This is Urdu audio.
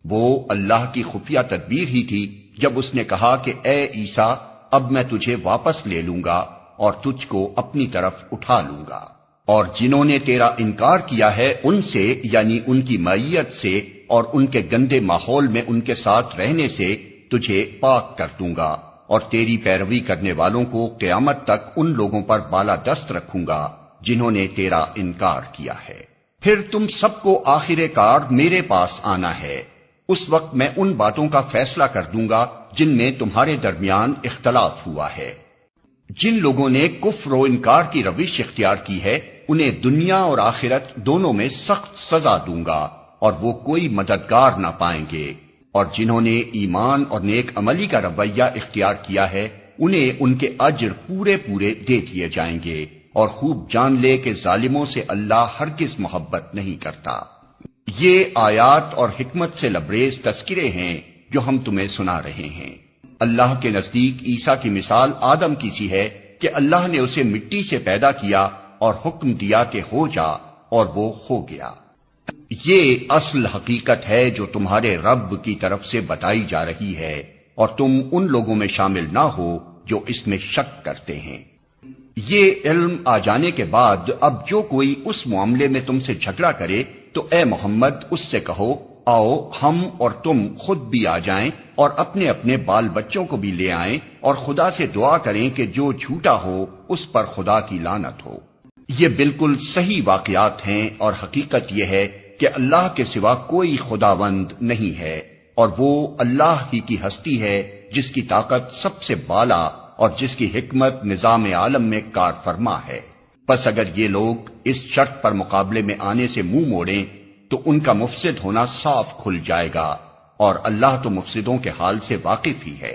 وہ اللہ کی خفیہ تدبیر ہی تھی جب اس نے کہا کہ اے عیسیٰ، اب میں تجھے واپس لے لوں گا اور تجھ کو اپنی طرف اٹھا لوں گا، اور جنہوں نے تیرا انکار کیا ہے ان سے، یعنی ان کی معیت سے اور ان کے گندے ماحول میں ان کے ساتھ رہنے سے تجھے پاک کر دوں گا، اور تیری پیروی کرنے والوں کو قیامت تک ان لوگوں پر بالا دست رکھوں گا جنہوں نے تیرا انکار کیا ہے۔ پھر تم سب کو آخر کار میرے پاس آنا ہے، اس وقت میں ان باتوں کا فیصلہ کر دوں گا جن میں تمہارے درمیان اختلاف ہوا ہے۔ جن لوگوں نے کفر و انکار کی روش اختیار کی ہے انہیں دنیا اور آخرت دونوں میں سخت سزا دوں گا اور وہ کوئی مددگار نہ پائیں گے، اور جنہوں نے ایمان اور نیک عملی کا رویہ اختیار کیا ہے انہیں ان کے اجر پورے پورے دے دیے جائیں گے، اور خوب جان لے کہ ظالموں سے اللہ ہرگز محبت نہیں کرتا۔ یہ آیات اور حکمت سے لبریز تذکرے ہیں جو ہم تمہیں سنا رہے ہیں۔ اللہ کے نزدیک عیسیٰ کی مثال آدم کی سی ہے کہ اللہ نے اسے مٹی سے پیدا کیا اور حکم دیا کہ ہو جا، اور وہ ہو گیا۔ یہ اصل حقیقت ہے جو تمہارے رب کی طرف سے بتائی جا رہی ہے، اور تم ان لوگوں میں شامل نہ ہو جو اس میں شک کرتے ہیں۔ یہ علم آ جانے کے بعد اب جو کوئی اس معاملے میں تم سے جھگڑا کرے تو اے محمد اس سے کہو، آؤ ہم اور تم خود بھی آ جائیں اور اپنے اپنے بال بچوں کو بھی لے آئیں، اور خدا سے دعا کریں کہ جو جھوٹا ہو اس پر خدا کی لعنت ہو۔ یہ بالکل صحیح واقعات ہیں، اور حقیقت یہ ہے کہ اللہ کے سوا کوئی خداوند نہیں ہے، اور وہ اللہ ہی کی ہستی ہے جس کی طاقت سب سے بالا اور جس کی حکمت نظام عالم میں کار فرما ہے۔ پس اگر یہ لوگ اس شرط پر مقابلے میں آنے سے منہ موڑیں تو ان کا مفسد ہونا صاف کھل جائے گا، اور اللہ تو مفسدوں کے حال سے واقف ہی ہے۔